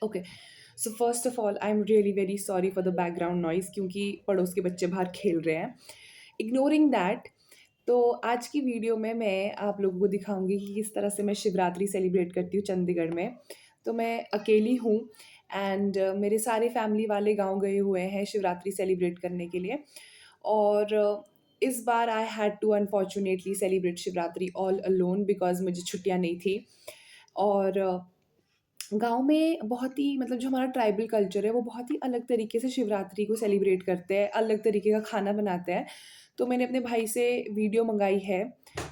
Okay, so first of all I am really very sorry for the background noise क्योंकि पड़ोस के बच्चे बाहर खेल रहे हैं। इग्नोरिंग दैट, तो आज की वीडियो में मैं आप लोगों को दिखाऊँगी कि किस तरह से मैं शिवरात्रि सेलिब्रेट करती हूँ चंडीगढ़ में। तो मैं अकेली हूँ एंड मेरे सारे फैमिली वाले गाँव गए हुए हैं शिवरात्रि सेलिब्रेट करने के लिए और इस बार I had to unfortunately celebrate Shivratri all alone because मुझे छुट्टियाँ नहीं थी और गाँव में बहुत ही मतलब जो हमारा ट्राइबल कल्चर है वो बहुत ही अलग तरीके से शिवरात्रि को सेलिब्रेट करते हैं, अलग तरीके का खाना बनाते हैं। तो मैंने अपने भाई से वीडियो मँगाई है,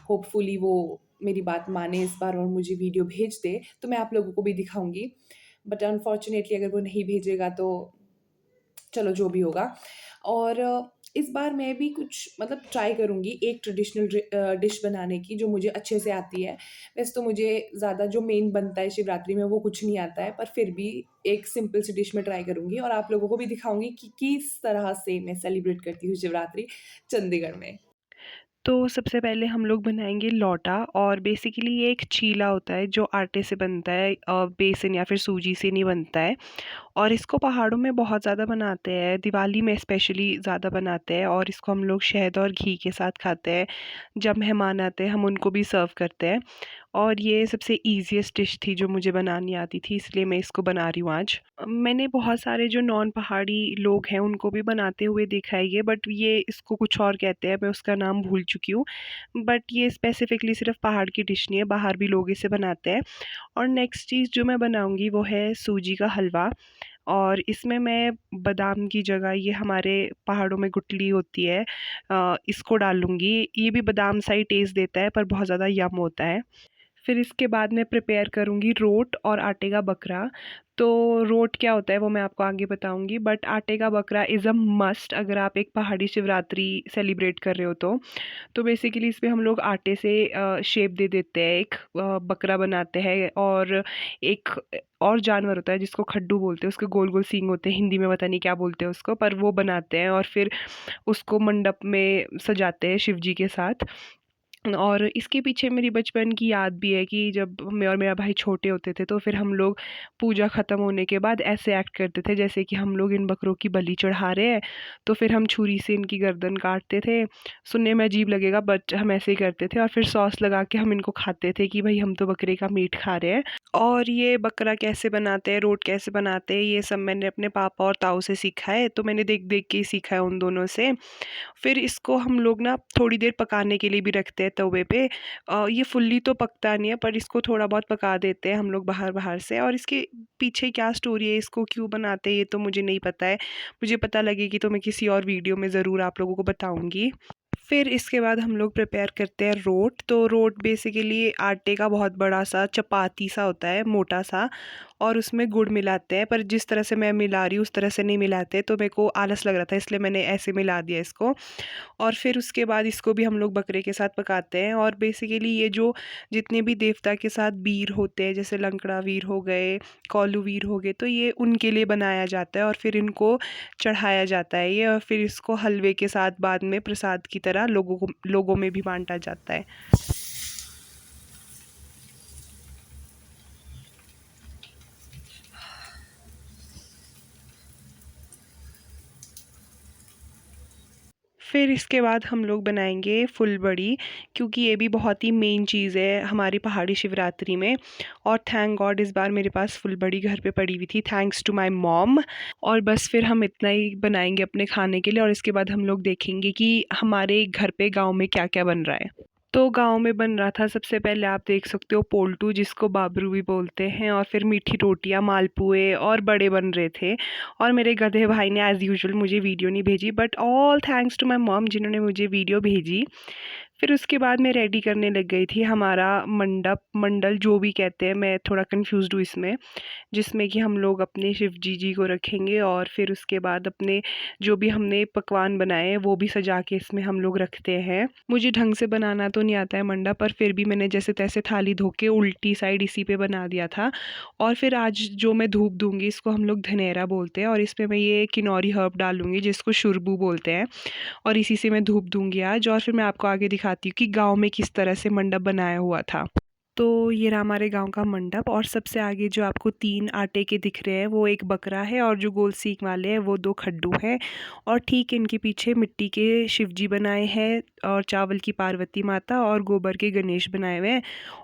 होपफुली वो मेरी बात माने इस बार और मुझे वीडियो भेज दे, तो मैं आप लोगों को भी दिखाऊँगी। बट अनफॉर्च्युनेटली अगर वो नहीं भेजेगा तो चलो जो भी होगा। और इस बार मैं भी कुछ मतलब ट्राई करूँगी एक ट्रेडिशनल डिश बनाने की जो मुझे अच्छे से आती है। वैसे तो मुझे ज़्यादा जो मेन बनता है शिवरात्रि में वो कुछ नहीं आता है, पर फिर भी एक सिंपल सी डिश मैं ट्राई करूँगी और आप लोगों को भी दिखाऊँगी कि किस तरह से मैं सेलिब्रेट करती हूँ शिवरात्रि चंडीगढ़ में। तो सबसे पहले हम लोग बनाएँगे लौटा और बेसिकली ये एक चीला होता है जो आटे से बनता है, बेसन या फिर सूजी से नहीं बनता है। और इसको पहाड़ों में बहुत ज़्यादा बनाते हैं, दिवाली में स्पेशली ज़्यादा बनाते हैं और इसको हम लोग शहद और घी के साथ खाते हैं। जब मेहमान आते हैं हम उनको भी सर्व करते हैं और ये सबसे ईज़िएस्ट डिश थी जो मुझे बनानी आती थी, इसलिए मैं इसको बना रही हूँ आज। मैंने बहुत सारे जो नॉन पहाड़ी लोग हैं उनको भी बनाते हुए देखा है ये, बट ये इसको कुछ और कहते हैं, मैं उसका नाम भूल चुकी हूँ। बट ये स्पेसिफ़िकली सिर्फ़ पहाड़ की डिश नहीं है, बाहर भी लोग इसे बनाते हैं। और नेक्स्ट चीज़ जो मैं बनाऊँगी वो है सूजी का हलवा। और इसमें मैं बादाम की जगह ये हमारे पहाड़ों में गुठली होती है, इसको डालूँगी। ये भी बादाम सा ही टेस्ट देता है पर बहुत ज़्यादा यम होता है। फिर इसके बाद मैं प्रिपेयर करूँगी रोट और आटे का बकरा। तो रोट क्या होता है वो मैं आपको आगे बताऊँगी, बट आटे का बकरा इज़ अ मस्ट अगर आप एक पहाड़ी शिवरात्रि सेलिब्रेट कर रहे हो तो। तो बेसिकली इसमें हम लोग आटे से शेप दे देते हैं, एक बकरा बनाते हैं और एक और जानवर होता है जिसको खड्डू बोलते हैं, उसके गोल-गोल सींग होते हैं, हिंदी में पता नहीं क्या बोलते हैं उसको, पर वो बनाते हैं और फिर उसको मंडप में सजाते हैं शिव जी के साथ। और इसके पीछे मेरी बचपन की याद भी है कि जब मैं और मेरा भाई छोटे होते थे तो फिर हम लोग पूजा ख़त्म होने के बाद ऐसे एक्ट करते थे जैसे कि हम लोग इन बकरों की बलि चढ़ा रहे हैं। तो फिर हम छुरी से इनकी गर्दन काटते थे। सुनने में अजीब लगेगा बट हम ऐसे ही करते थे और फिर सॉस लगा के हम इनको खाते थे कि भाई हम तो बकरे का मीट खा रहे हैं। और ये बकरा कैसे बनाते हैं, रोट कैसे बनाते हैं, ये सब मैंने अपने पापा और ताऊ से सीखा है, तो मैंने देख-देख के ही सीखा है उन दोनों से। फिर इसको हम लोग ना थोड़ी देर पकाने के लिए भी रखते हैं तवे पे। ये फुल्ली तो पकता नहीं है पर इसको थोड़ा बहुत पका देते हैं हम लोग बाहर-बाहर से, और इसके पीछे क्या स्टोरी है, इसको क्यों बनाते हैं, ये तो मुझे नहीं पता है। मुझे पता लगेगी तो मैं किसी और वीडियो में ज़रूर आप लोगों को बताऊँगी। फिर इसके बाद हम लोग प्रिपेयर करते हैं रोट। तो रोट बेसिकली आटे का बहुत बड़ा-सा चपाती सा होता है, मोटा-सा, और उसमें गुड़ मिलाते हैं, पर जिस तरह से मैं मिला रही हूँ उस तरह से नहीं मिलाते, तो मेरे को आलस लग रहा था इसलिए मैंने ऐसे मिला दिया इसको। और फिर उसके बाद इसको भी हम लोग बकरे के साथ पकाते हैं और बेसिकली ये जो जितने भी देवता के साथ वीर होते हैं जैसे लंकड़ा वीर हो गए, कौलू वीर हो गए, तो ये उनके लिए बनाया जाता है और फिर इनको चढ़ाया जाता है ये, और फिर इसको हलवे के साथ बाद में प्रसाद की तरह लोगों में भी बाँटा जाता है। फिर इसके बाद हम लोग बनाएँगे फुलबड़ी, क्योंकि ये भी बहुत ही मेन चीज़ है हमारी पहाड़ी शिवरात्रि में। और थैंक गॉड इस बार मेरे पास फुलबड़ी घर पे पड़ी हुई थी, थैंक्स टू माय मॉम। और बस फिर हम इतना ही बनाएँगे अपने खाने के लिए और इसके बाद हम लोग देखेंगे कि हमारे घर पे गाँव में क्या-क्या बन रहा है। तो गाँव में बन रहा था सबसे पहले आप देख सकते हो पोल्टू, जिसको बाबरू भी बोलते हैं, और फिर मीठी रोटियाँ, मालपुए और बड़े बन रहे थे। और मेरे गधे भाई ने एज़ यूजुअल मुझे वीडियो नहीं भेजी, but all thanks to my mom जिन्होंने मुझे वीडियो भेजी। फिर उसके बाद मैं रेडी करने लग गई थी हमारा मंडल जो भी कहते हैं, मैं थोड़ा कन्फ्यूज़्ड हूँ इसमें। जिसमें कि हम लोग अपने शिव जी को रखेंगे और फिर उसके बाद अपने जो भी हमने पकवान बनाए हैं वो भी सजा के इसमें हम लोग रखते हैं। मुझे ढंग से बनाना तो नहीं आता है मंडा, पर फिर भी मैंने जैसे-तैसे थाली धो के उल्टी साइड इसी पे बना दिया था। और फिर आज जो मैं धूप दूँगी इसको हम लोग धनेरा बोलते हैं और इसमें मैं ये किनौरी हर्ब डालूँगी जिसको शुरबू बोलते हैं, और इसी से मैं धूप दूँगी आज। और फिर मैं आपको आगे दिखाती हूँ कि गाँव में किस तरह से मंडप बनाया हुआ था। तो ये रहा हमारे गाँव का मंडप और सबसे आगे जो आपको 3 आटे के दिख रहे हैं वो एक बकरा है और जो गोल सींग वाले हैं वो 2 खड्डू हैं और ठीक इनके पीछे मिट्टी के शिव जी बनाए हैं और चावल की पार्वती माता और गोबर के गणेश बनाए हुए हैं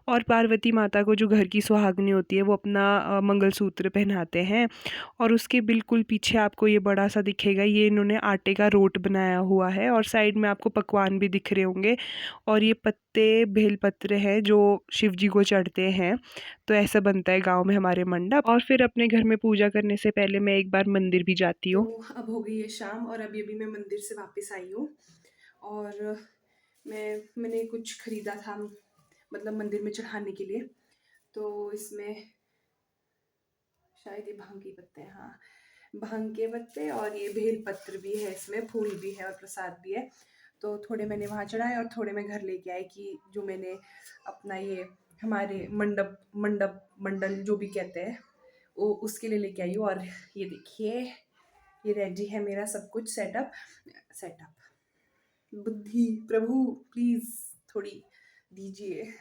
और पार्वती माता को जो घर की सुहागनी होती है वो अपना मंगलसूत्र पहनाते हैं और उसके बिल्कुल पीछे आपको ये बड़ा-सा दिखेगा, ये इन्होंने आटे का रोट बनाया हुआ है और साइड में आपको पकवान भी दिख रहे होंगे और ये पत्ते बेलपत्र हैं जो शिव जी को चढ़ते हैं। तो ऐसा बनता है गाँव में हमारे मंडप और फिर अपने घर में पूजा करने से पहले मैं एक बार मंदिर भी जाती तो हूँ। अब हो गई है शाम और अभी-अभी मैं मंदिर से वापस आई हूँ और मैंने कुछ खरीदा था मतलब मंदिर में चढ़ाने के लिए। तो इसमें शायद ये भांग के पत्ते हैं, हाँ, भांग के पत्ते और ये बेल पत्र भी है इसमें, फूल भी है और प्रसाद भी है। तो थोड़े मैंने वहाँ चढ़ाए और थोड़े मैं घर लेके आई कि जो मैंने अपना ये हमारे मंडल जो भी कहते हैं, वो उसके लिए लेके आई हूँ और ये देखिए, ये रेडी है मेरा सब कुछ सेटअप सेटअप। बुद्धि प्रभु प्लीज़ थोड़ी दीजिए।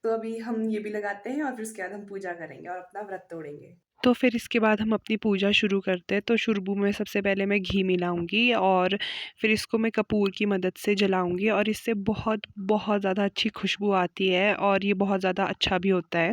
तो अभी हम ये भी लगाते हैं और फिर उसके बाद हम पूजा करेंगे और अपना व्रत तोड़ेंगे। तो फिर इसके बाद हम अपनी पूजा शुरू करते हैं। तो शुरबू में सबसे पहले मैं घी मिलाऊँगी और फिर इसको मैं कपूर की मदद से जलाऊँगी और इससे बहुत ज़्यादा अच्छी खुशबू आती है और ये बहुत ज़्यादा अच्छा भी होता है।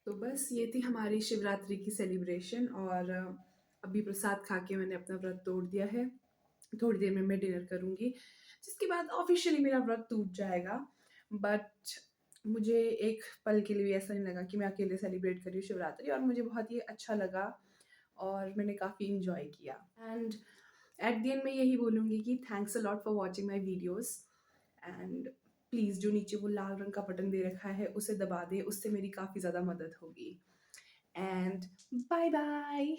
तो बस ये थी हमारी शिवरात्रि की सेलिब्रेशन और अभी प्रसाद खा के मैंने अपना व्रत तोड़ दिया है। थोड़ी देर में मैं डिनर करूँगी, जिसके बाद ऑफ़िशियली मेरा व्रत टूट जाएगा। बट मुझे एक पल के लिए भी ऐसा नहीं लगा कि मैं अकेले सेलिब्रेट कर रही हूँ शिवरात्रि और मुझे बहुत ही अच्छा लगा और मैंने काफ़ी एन्जॉय किया। एंड एट द एंड मैं यही बोलूँगी कि thanks a lot for watching my videos and please जो नीचे वो लाल रंग का बटन दे रखा है उसे दबा दें, उससे मेरी काफ़ी ज़्यादा मदद होगी। And bye bye.